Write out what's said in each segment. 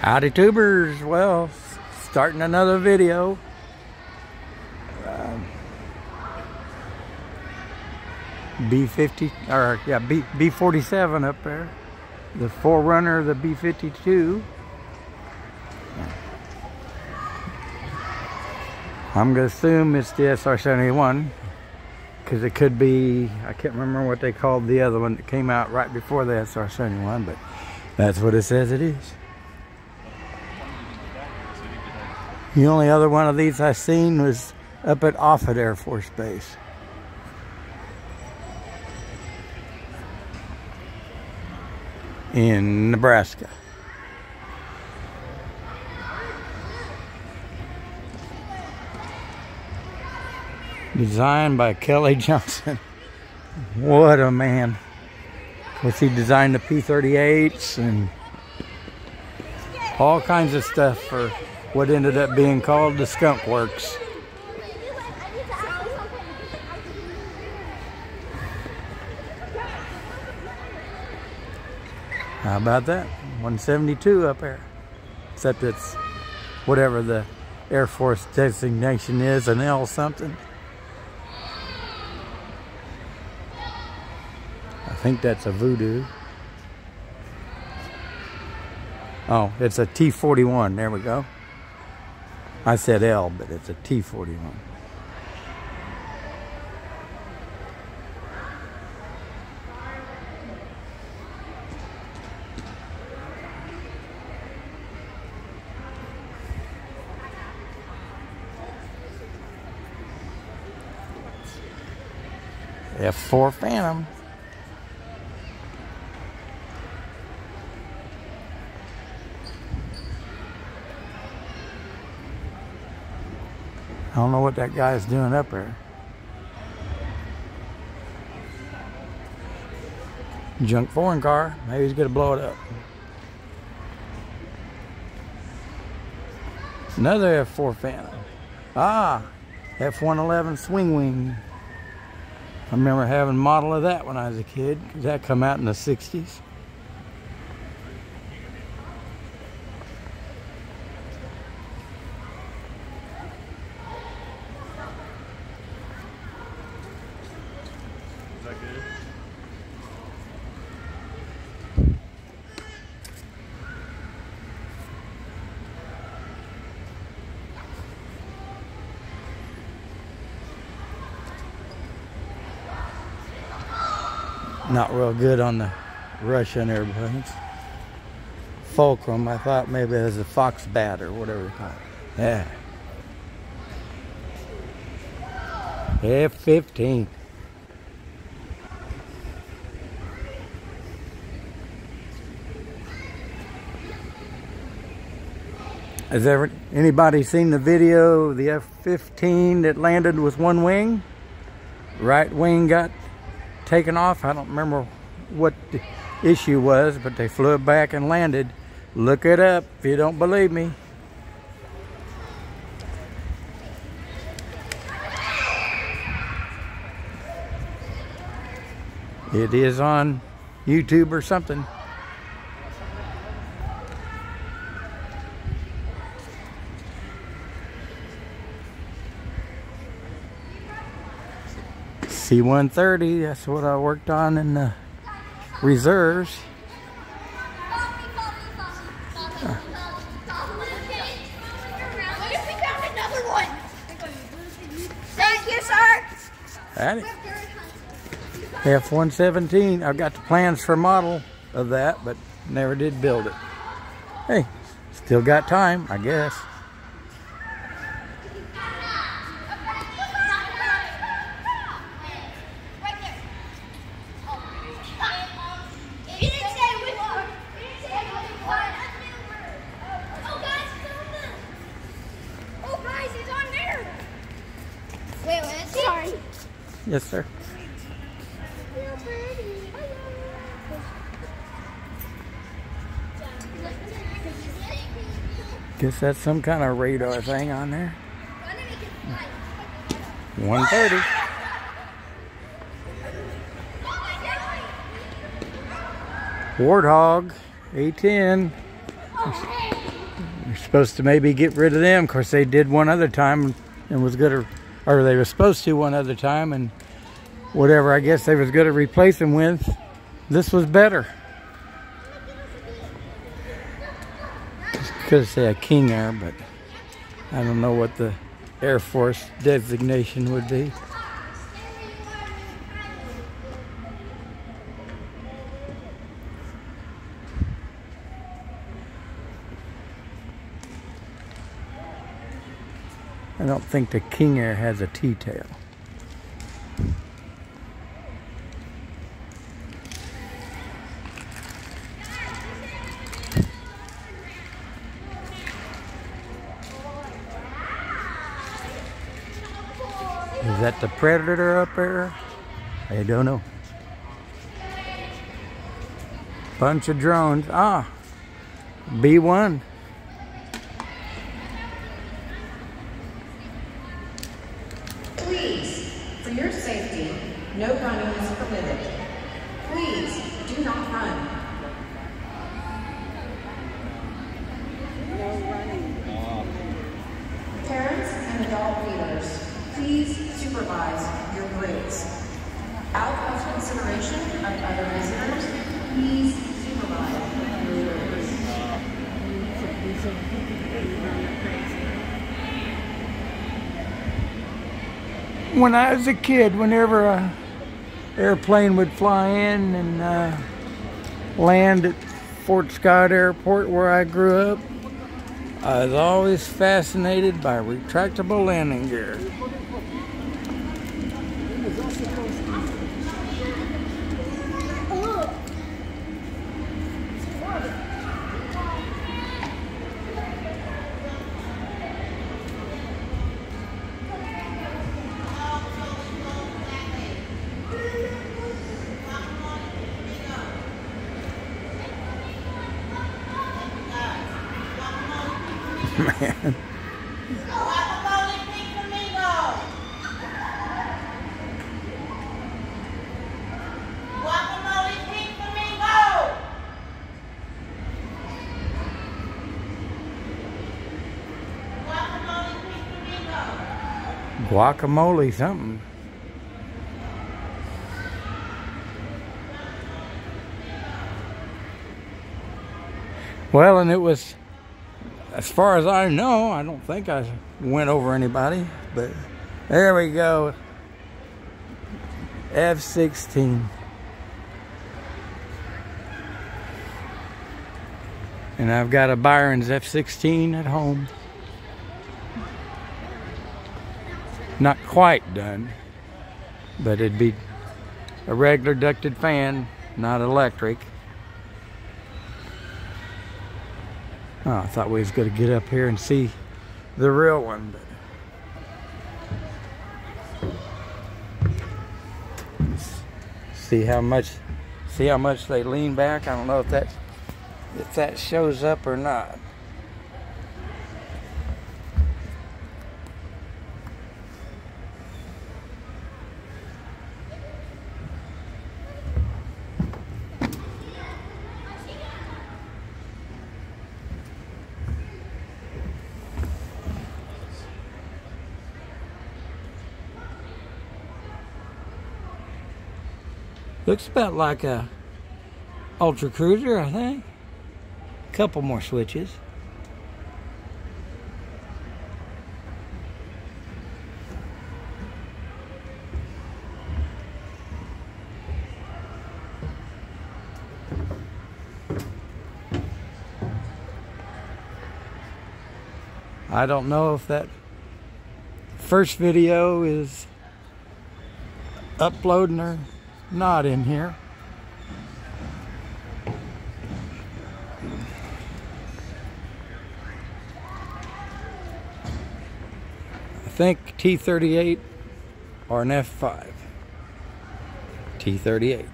Howdy tubers, well, starting another video. B50, or yeah, B47 up there. The forerunner of the B52. I'm gonna assume it's the SR-71 because it could be, I can't remember what they called the other one that came out right before the SR-71, but that's what it says it is. The only other one of these I seen was up at Offutt Air Force Base. In Nebraska. Designed by Kelly Johnson. What a man. Of course, he designed the P-38s and all kinds of stuff for what ended up being called the Skunk Works. How about that? 172 up there. Except it's whatever the Air Force designation is, an L something. I think that's a Voodoo. Oh, it's a T-41. There we go. I said L, but it's a T-41. F4 Phantom. I don't know what that guy's doing up there. Junk foreign car. Maybe he's gonna blow it up. Another F4 Phantom. Ah, F-111 Swing Wing. I remember having a model of that when I was a kid, because that come out in the 60s. Is that good? Not real good on the Russian airplanes. Fulcrum, I thought maybe it was a fox bat or whatever they call it. Yeah. F-15. Has anybody seen the video of the F-15 that landed with one wing? Right wing got taken off. I don't remember what the issue was, but they flew it back and landed. Look it up if you don't believe me. It is on YouTube or something. C-130, that's what I worked on in the reserves. Thank you, sir. At it. F-117. I've got the plans for a model of that, but never did build it. Hey, still got time, I guess. Sorry. Yes, sir. Guess that's some kind of radar thing on there. 130. Warthog, A10. You're supposed to maybe get rid of them. Of course, they did one other time and was good, or they were supposed to one other time, and whatever I guess they was going to replace them with, this was better. Could say a King Air, but I don't know what the Air Force designation would be. I don't think the King Air has a T-tail. Is that the Predator up there? I don't know. Bunch of drones. Ah, B-1. Please, for your safety, no running is permitted. Please, do not run. No running. Parents and adult leaders, please supervise your groups. Out of consideration of other visitors, please supervise your groups. When I was a kid, whenever a airplane would fly in and land at Fort Scott Airport where I grew up, I was always fascinated by retractable landing gear. Man. Guacamole something. Well, and it was, as far as I know, I don't think I went over anybody, but there we go. F-16. And I've got a Byron's F-16 at home. Not quite done, but it'd be a regular ducted fan, not electric. Oh, I thought we was going to get up here and see the real one, but see how much they lean back. I don't know if that shows up or not. Looks about like a Ultra Cruiser, I think. A couple more switches. I don't know if that first video is uploading or not in here. I think T-38 or an F-5. T-38.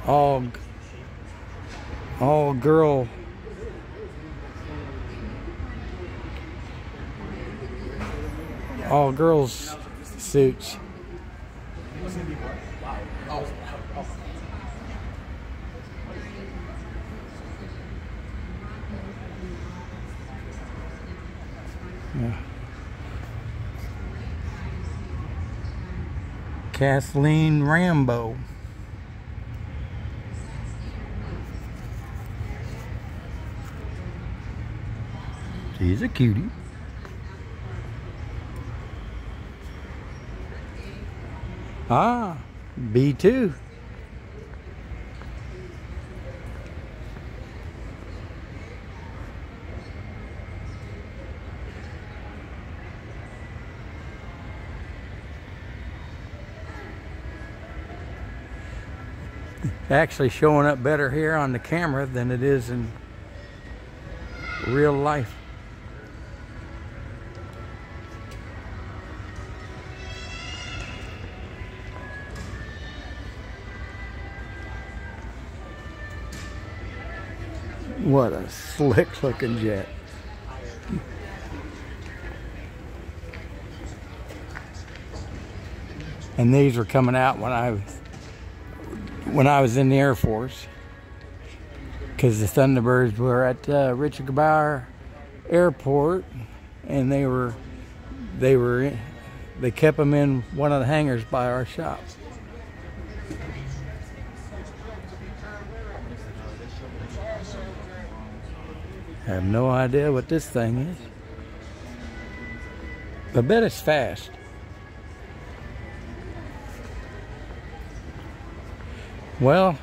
all girl all girls suits. Yeah. Kathleen Rambo. She's a cutie. Ah, B2. Actually showing up better here on the camera than it is in real life. What a slick looking jet. And these were coming out when I was in the Air Force, because the Thunderbirds were at Richard Gebauer Airport, and they kept them in one of the hangars by our shop. I have no idea what this thing is. I bet it's fast. Well,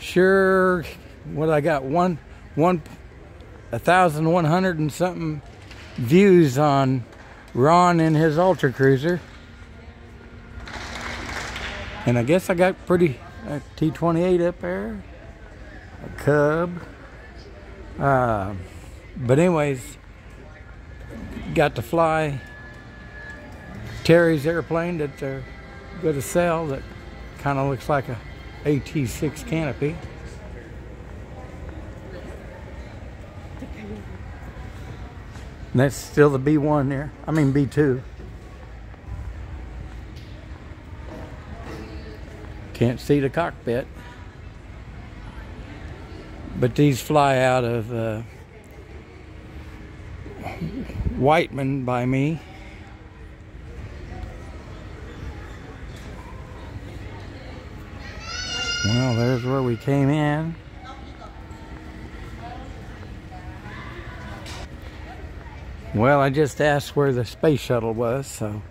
sure. What I got 1,100 and something views on Ron in his Ultra Cruiser, and I guess I got pretty T-28 up there, a Cub. But anyways, got to fly Terry's airplane that they're going to sell that kind of looks like a AT-6 canopy. And that's still the B1 there. I mean B2. Can't see the cockpit. But these fly out of Whiteman by me. Well, there's where we came in. Well, I just asked where the space shuttle was, so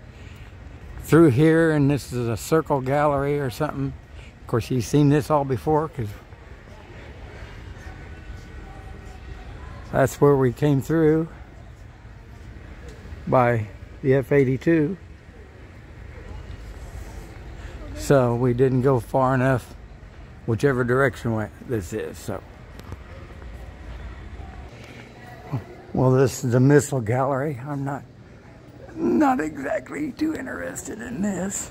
through here, and this is a circle gallery or something. Of course, you've seen this all before, because that's where we came through by the F-82. So we didn't go far enough whichever direction this is. So, well, this is the missile gallery. I'm not exactly too interested in this.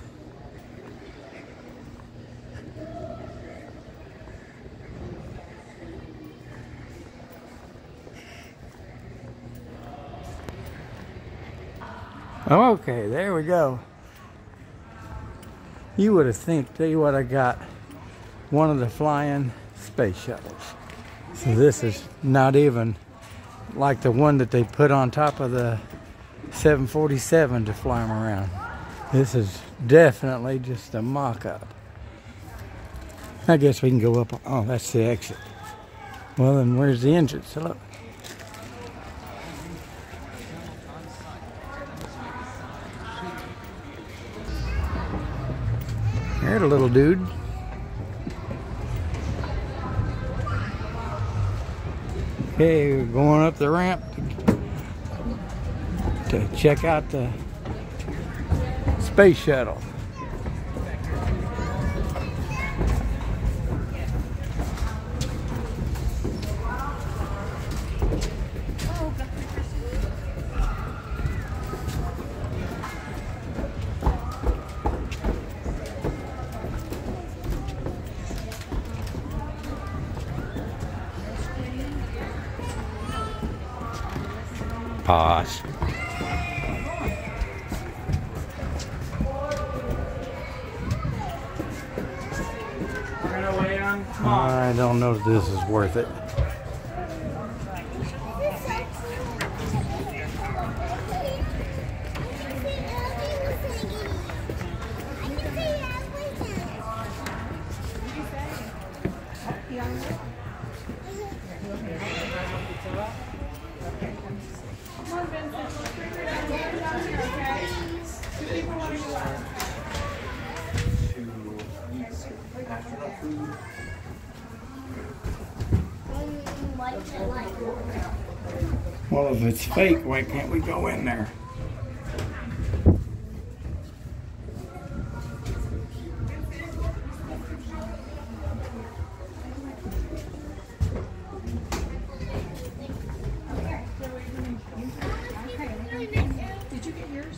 Okay, there we go. You would have tell you what, I got one of the flying space shuttles. So this is not even like the one that they put on top of the 747 to fly them around. This is definitely just a mock-up. I guess we can go up. Oh, that's the exit. Well, then where's the entrance? Hello. There's a little dude. Okay, we're going up the ramp to check out the space shuttle. Pause. I don't know if this is worth it. Well, if it's fake, why can't we go in there? Did you get yours?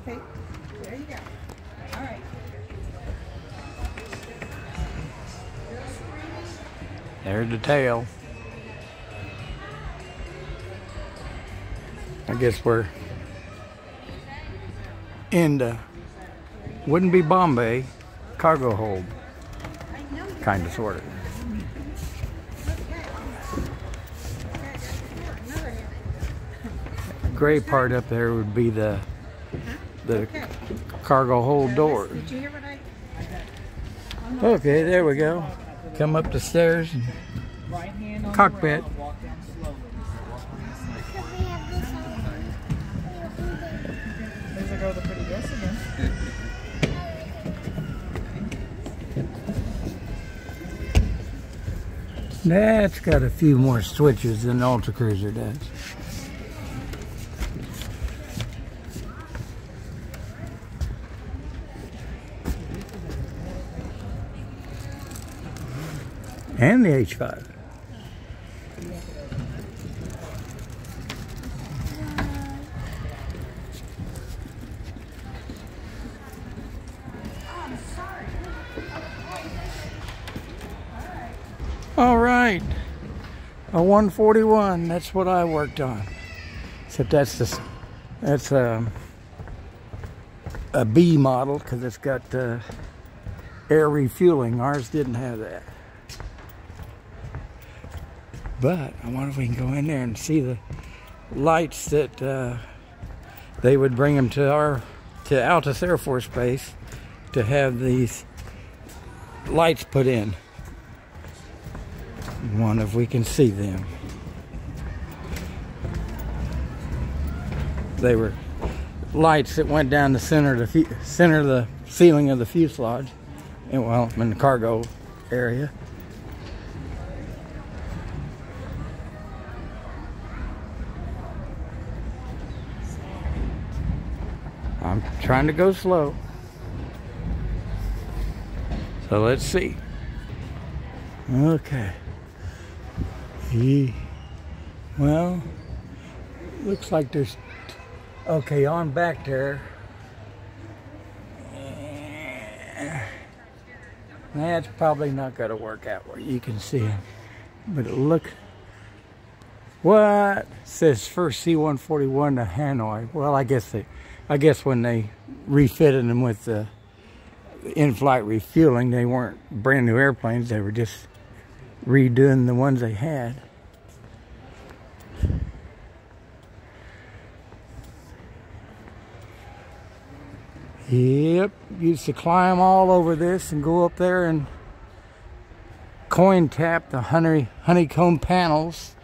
Okay, there you go. All right. There's the tail. I guess we're in the, wouldn't be Bombay, cargo hold. Kind of, sort of. The gray part up there would be the cargo hold door. Did you hear what I? Okay, there we go. Come up the stairs and cockpit. There's a girl with a pretty dress again. That's got a few more switches than the Ultra Cruiser does. And the H5. All right, a 141. That's what I worked on. Except that's a B model because it's got air refueling. Ours didn't have that. But I wonder if we can go in there and see the lights that they would bring them to Altus Air Force Base to have these lights put in. Wonder if we can see them. They were lights that went down the center of the ceiling of the fuselage, and well, in the cargo area. I'm trying to go slow. So let's see. Okay. Well, looks like there's, okay, on back there. That's probably not going to work out where you can see them. But look, what? It says first C-141 to Hanoi. Well, I guess when they refitted them with the in-flight refueling, they weren't brand new airplanes. They were just redoing the ones they had. Yep, used to climb all over this and go up there and coin tap the honeycomb panels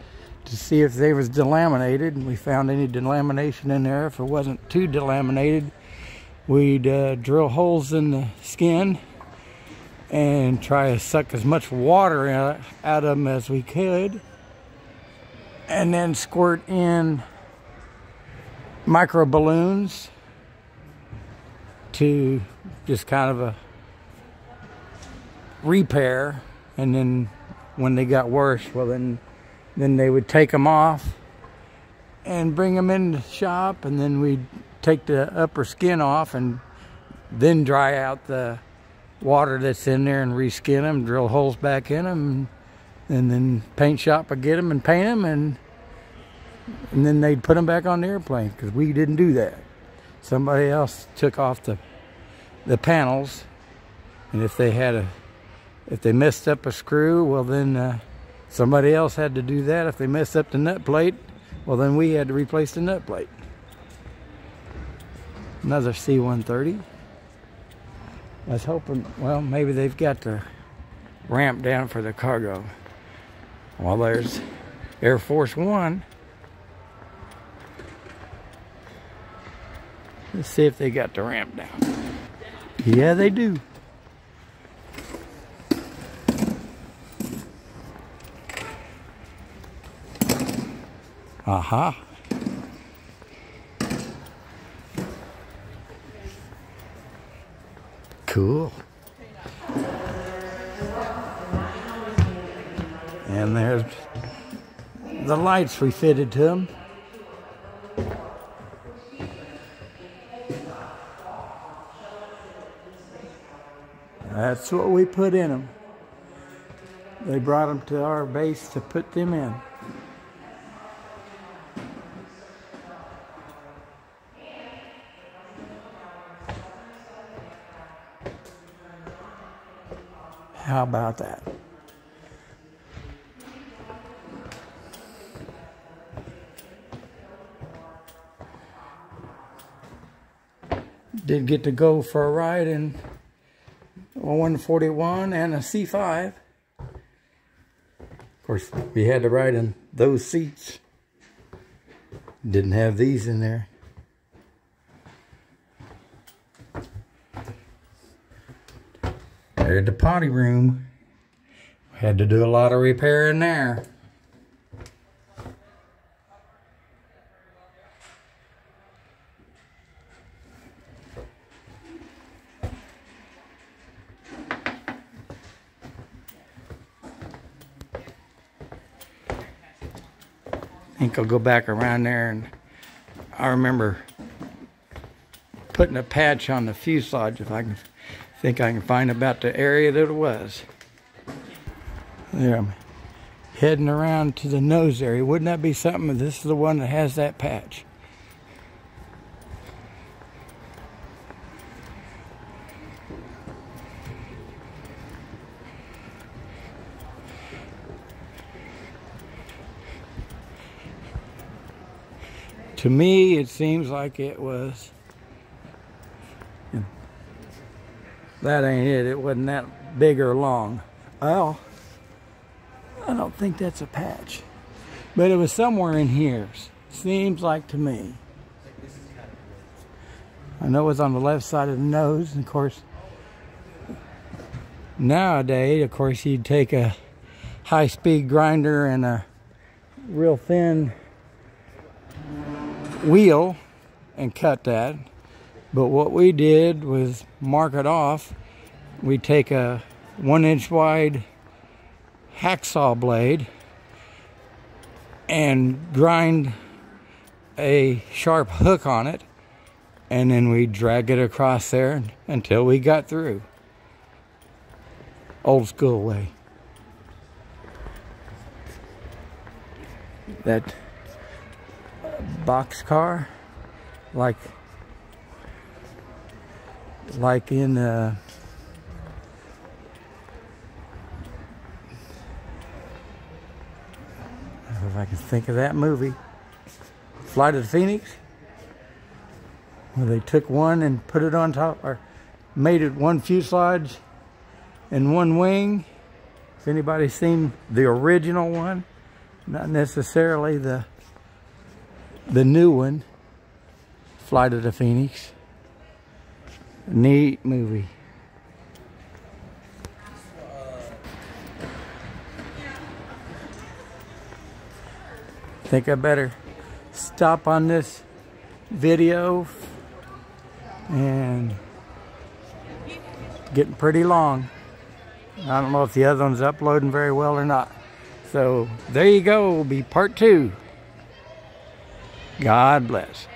to see if they was delaminated, and we found any delamination in there. If it wasn't too delaminated, we'd drill holes in the skin and try to suck as much water out of them as we could, and then squirt in micro balloons to just kind of a repair. And then when they got worse, well, then they would take them off and bring them in the shop, and then we'd take the upper skin off and then dry out the water that's in there and reskin them, drill holes back in them, and then paint shop would get them and paint them, and and then they'd put them back on the airplane, because we didn't do that. Somebody else took off the panels, and if they messed up a screw, well then somebody else had to do that. If they messed up the nut plate, well then we had to replace the nut plate. Another C-130. I was hoping, well, maybe they've got the ramp down for the cargo. Well, there's Air Force One. Let's see if they got the ramp down. Yeah, they do. Aha. Cool. And there's the lights we fitted to them. That's what we put in them. They brought them to our base to put them in. How about that? Did get to go for a ride in a 141 and a C5. Of course, we had to ride in those seats. Didn't have these in there. There's the potty room. Had to do a lot of repair in there. I think I'll go back around there, and I remember putting a patch on the fuselage if I can think I can find about the area that it was. There, I'm heading around to the nose area. Wouldn't that be something? This is the one that has that patch. To me, it seems like it was. That ain't it. It wasn't that big or long. Well, I don't think that's a patch. But it was somewhere in here. Seems like to me. I know it was on the left side of the nose. And of course, nowadays, of course, you'd take a high-speed grinder and a real thin wheel and cut that. But what we did was mark it off. We take a 1-inch wide hacksaw blade and grind a sharp hook on it, and then we drag it across there until we got through. Old school way. That box car, like in if I can think of that movie, Flight of the Phoenix, where they took one and put it on top, or made it one fuselage and one wing. If anybody's seen the original one, not necessarily the new one, Flight of the Phoenix. Neat movie. Think I better stop on this video, and getting pretty long. I don't know if the other one's uploading very well or not. So there you go, will be part 2. God bless.